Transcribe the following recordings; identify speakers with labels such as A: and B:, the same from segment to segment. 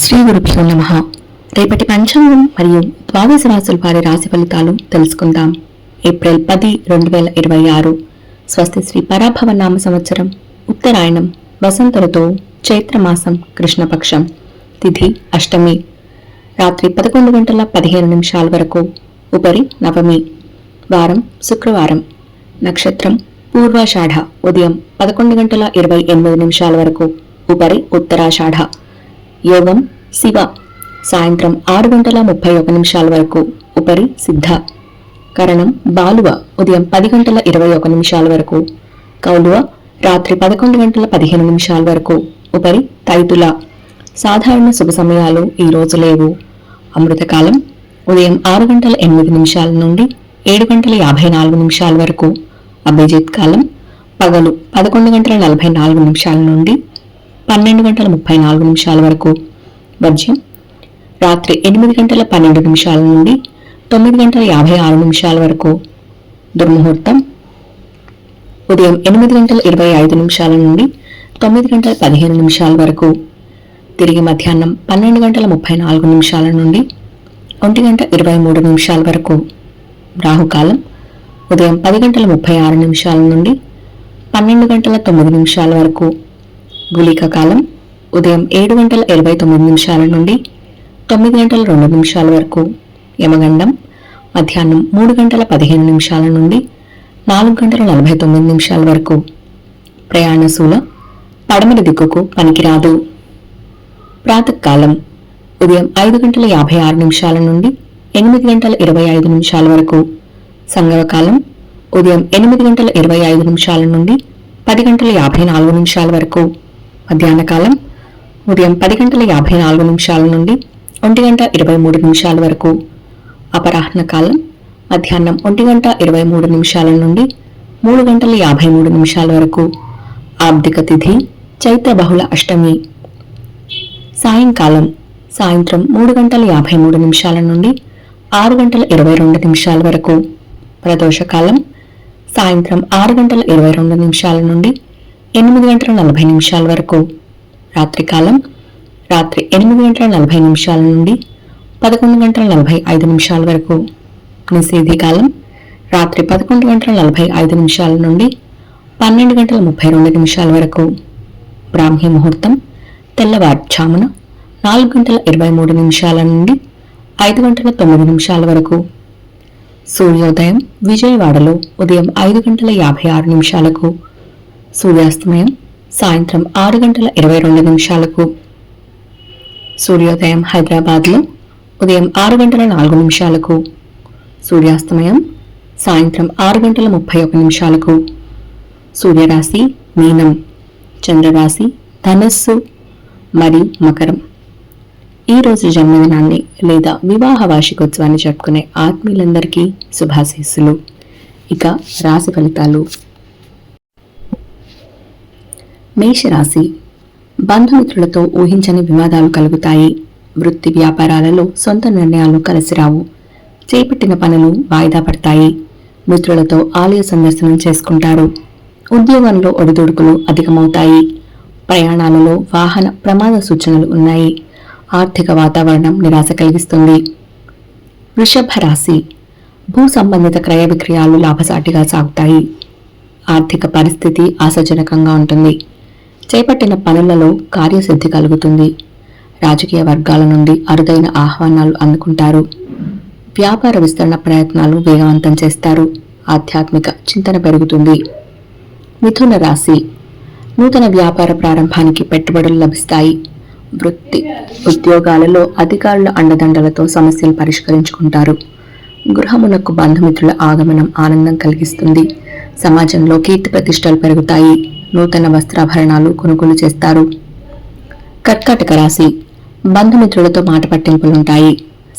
A: శ్రీ గురుభ్యో నమః. రేపటి పంచాంగం మరియు ద్వాదశ రాశుల వారి రాశి ఫలితాలు తెలుసుకుందాం. ఏప్రిల్ 10, 2026 స్వస్తి శ్రీ పరాభవ నామ సంవత్సరం, ఉత్తరాయణం, వసంత ఋతువు, చైత్రమాసం, కృష్ణపక్షం, తిథి అష్టమి, రాత్రి 11:15 వరకు, ఉపరి నవమి, వారం శుక్రవారం, నక్షత్రం పూర్వాషాఢ, ఉదయం 11:28 వరకు, ఉపరి ఉత్తరాషాఢ, యోగం శివ, సాయంత్రం 6:31 వరకు, ఉపరి సిద్ధ, కరణం బాలువ, ఉదయం 10:21 వరకు, కౌలువ, రాత్రి 11:15 వరకు, ఉపరి తైతుల. సాధారణ శుభ సమయాలు ఈ రోజు లేవు. అమృతకాలం ఉదయం 6:08 నుండి 7:54 వరకు, అభిజిత్ కాలం పగలు 11:44 నుండి 12:34 వరకు, వర్జ్యం రాత్రి 8:12 నుండి 9:56 వరకు, దుర్ముహూర్తం ఉదయం 8:25 నుండి 9:15 వరకు, తిరిగి మధ్యాహ్నం 12:34 నుండి 1:23 వరకు, రాహుకాలం ఉదయం 10:36 నుండి 12:09 వరకు, గుళిక కాలం ఉదయం 7:29 నుండి 9:02 వరకు, యమగండం మధ్యాహ్నం 3:15 నుండి 4:49 వరకు, ప్రయాణశూల పడమర దిక్కుకు పనికిరాదు. ప్రాతకాలం ఉదయం 5:56 నుండి 8:25 వరకు, సంగమకాలం ఉదయం 8:25 నుండి 10:54 వరకు, మధ్యాహ్న కాలం ఉదయం 10:54 నుండి 1:23 వరకు, అపరాహ్న కాలం మధ్యాహ్నం 1:23 నుండి 3:53 వరకు, ఆబ్దిక తిథి చైత్ర బహుళ అష్టమి. సాయంకాలం సాయంత్రం 3:53 నుండి 6:22 వరకు, ప్రదోషకాలం సాయంత్రం 6:22 నుండి 8:40 వరకు, రాత్రికాలం రాత్రి 8:40 నుండి 11:45 వరకు, నిషేధి కాలం రాత్రి 11:45 నుండి 12:32 వరకు, బ్రాహ్మీ ముహూర్తం తెల్లవారుజామున 4:23 నుండి 5:09 వరకు, సూర్యోదయం విజయవాడలో ఉదయం 5:56, సూర్యాస్తమయం సాయంత్రం 6:22, సూర్యోదయం హైదరాబాద్లో ఉదయం 6:04, సూర్యాస్తమయం సాయంత్రం 6:31, సూర్యరాశి మీనం, చంద్రరాశి ధనస్సు మరియు మకరం. ఈ రోజు జన్మదినాన్ని లేదా వివాహ వార్షికోత్సవాన్ని జరుపుకునే ఆత్మీయులందరికీ శుభాశీస్సులు. ఇక రాశి ఫలితాలు. మేషరాశి, బంధుమిత్రులతో ఊహించని వివాదాలు కలుగుతాయి. వృత్తి వ్యాపారాలలో సొంత నిర్ణయాలు కలిసిరావు. చేపట్టిన పనులు వాయిదా పడతాయి. మిత్రులతో ఆలయ సందర్శనం చేసుకుంటారు. ఉద్యోగంలో ఒడిదుడుకులు అధికమవుతాయి. ప్రయాణాలలో వాహన ప్రమాద సూచనలు ఉన్నాయి. ఆర్థిక వాతావరణం నిరాశ కలిగిస్తుంది. వృషభ రాశి, భూ సంబంధిత క్రయ విక్రయాలు లాభసాటిగా సాగుతాయి. ఆర్థిక పరిస్థితి ఆశాజనకంగా ఉంటుంది. చేపట్టిన పనులలో కార్యసిద్ధి కలుగుతుంది. రాజకీయ వర్గాల నుండి అరుదైన ఆహ్వానాలు అందుకుంటారు. వ్యాపార విస్తరణ ప్రయత్నాలు వేగవంతం చేస్తారు. ఆధ్యాత్మిక చింతన పెరుగుతుంది. మిథున రాశి, నూతన వ్యాపార ప్రారంభానికి పెట్టుబడులు లభిస్తాయి. వృత్తి ఉద్యోగాలలో అధికారుల అండదండలతో సమస్యలు పరిష్కరించుకుంటారు. గృహమునకు బంధుమిత్రుల ఆగమనం ఆనందం కలిగిస్తుంది. సమాజంలో కీర్తి ప్రతిష్టలు పెరుగుతాయి. నూతన వస్త్రాభరణాలు కొనుగోలు చేస్తారు. కర్కాటక రాశి, బంధుమిత్రులతో మాట పట్టింపులుంటాయి.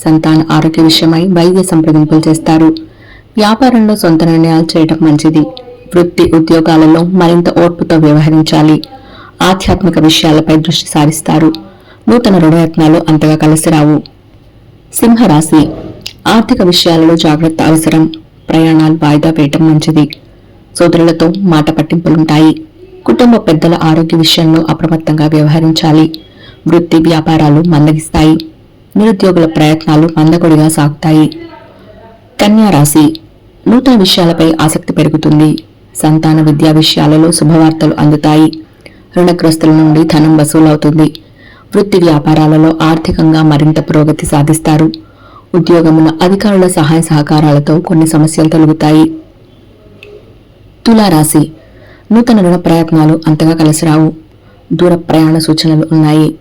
A: సంతాన ఆరోగ్య విషయమై వైద్య సంప్రదింపులు చేస్తారు. వ్యాపారంలో సొంత నిర్ణయాలు చేయడం మంచిది. వృత్తి ఉద్యోగాలలో మరింత ఓర్పుతో వ్యవహరించాలి. ఆధ్యాత్మిక విషయాలపై దృష్టి సారిస్తారు. నూతన రుణయత్నాలు అంతగా కలిసిరావు. సింహరాశి, ఆర్థిక విషయాలలో జాగ్రత్త అవసరం. ప్రయాణాలు వాయిదా వేయటం మంచిది. సోదరులతో మాట పట్టింపులుంటాయి. కుటుంబ పెద్దల ఆరోగ్య విషయంలో అప్రమత్తంగా వ్యవహరించాలి. వృత్తి వ్యాపారాలు మందగిస్తాయి. నిరుద్యోగుల ప్రయత్నాలు మందకొడిగా సాగుతాయి. కన్యా రాశి నూతన విషయాలపై ఆసక్తి పెరుగుతుంది. సంతాన విద్యా విషయాలలో శుభవార్తలు అందుతాయి. రుణగ్రస్తుల నుండి ధనం వసూలవుతుంది. వృత్తి వ్యాపారాలలో ఆర్థికంగా మరింత పురోగతి సాధిస్తారు. ఉద్యోగమున అధికారుల సహాయ సహకారాలతో కొన్ని సమస్యలు తొలగుతాయి. తులారాశి నూతన రుణ ప్రయత్నాలు అంతగా కలిసిరావు. దూర ప్రయాణ సూచనలు ఉన్నాయి.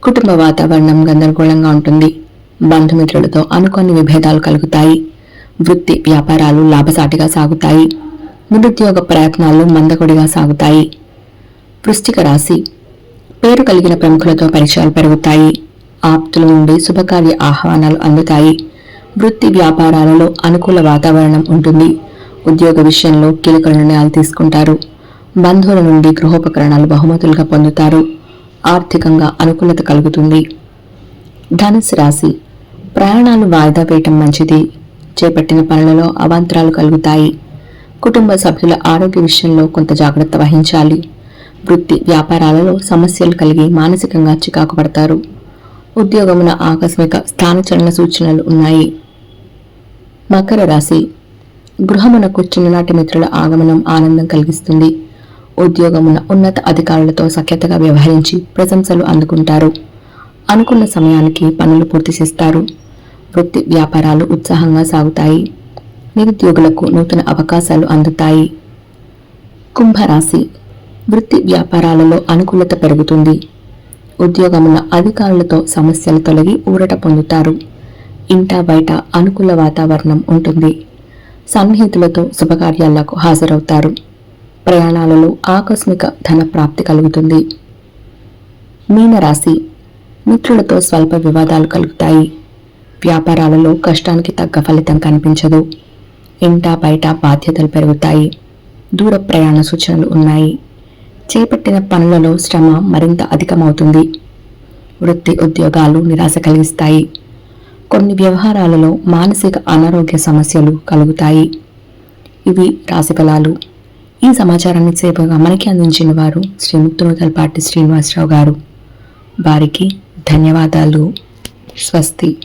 A: కుటుంబ వాతావరణం గందరగోళంగా ఉంటుంది. బంధుమిత్రులతో అనుకోని విభేదాలు కలుగుతాయి. వృత్తి వ్యాపారాలు లాభసాటిగా సాగుతాయి. నిరుద్యోగ ప్రయత్నాలు మందకొడిగా సాగుతాయి. వృశ్చిక రాశి పేరు కలిగిన ప్రముఖులతో పరిచయాలు పెరుగుతాయి. ఆప్తుల నుండి శుభకార్య ఆహ్వానాలు అందుతాయి. వృత్తి వ్యాపారాలలో అనుకూల వాతావరణం ఉంటుంది. ఉద్యోగ విషయంలో కీలక నిర్ణయాలు తీసుకుంటారు. బంధువుల నుండి గృహోపకరణాలు బహుమతులుగా పొందుతారు. ఆర్థికంగా అనుకూలత కలుగుతుంది. ధనుసు రాశి ప్రయాణాలు వాయిదా వేయటం మంచిది. చేపట్టిన పనులలో అవాంతరాలు కలుగుతాయి. కుటుంబ సభ్యుల ఆరోగ్య విషయంలో కొంత జాగ్రత్త వహించాలి. వృత్తి వ్యాపారాలలో సమస్యలు కలిగి మానసికంగా చికాకు పడతారు. ఉద్యోగమున ఆకస్మిక స్థానచలన సూచనలు ఉన్నాయి. మకర రాశి గృహమునకు చిన్ననాటి మిత్రుల ఆగమనం ఆనందం కలిగిస్తుంది. ఉద్యోగమున ఉన్నత అధికారులతో సఖ్యతగా వ్యవహరించి ప్రశంసలు అందుకుంటారు. అనుకున్న సమయానికి పనులు పూర్తి చేస్తారు. వృత్తి వ్యాపారాలు ఉత్సాహంగా సాగుతాయి. నిరుద్యోగులకు నూతన అవకాశాలు అందుతాయి. కుంభరాశి వృత్తి వ్యాపారాలలో అనుకూలత పెరుగుతుంది. ఉద్యోగమున అధికారులతో సమస్యలు తొలగి ఊరట పొందుతారు. ఇంటా బయట అనుకూల వాతావరణం ఉంటుంది. సన్నిహితులతో శుభకార్యాలకు హాజరవుతారు. ప్రయాణాలలో ఆకస్మిక ధన ప్రాప్తి కలుగుతుంది. మీనరాశి మిత్రులతో స్వల్ప వివాదాలు కలుగుతాయి. వ్యాపారాలలో కష్టానికి తగ్గ ఫలితం కనిపించదు. ఇంటా బయట బాధ్యతలు పెరుగుతాయి. దూర ప్రయాణ సూచనలు ఉన్నాయి. చేపట్టిన పనులలో శ్రమ మరింత అధికమవుతుంది. వృత్తి ఉద్యోగాలు నిరాశ కలిగిస్తాయి. కొన్ని వ్యవహారాలలో మానసిక అనారోగ్య సమస్యలు కలుగుతాయి. ఇవి రాశి ఫలాలు. ఈ సమాచారాన్ని సేపగా మనకి అందించిన వారు శ్రీ ముక్తునూతలపాటి శ్రీనివాసరావు గారు. వారికి ధన్యవాదాలు. స్వస్తి.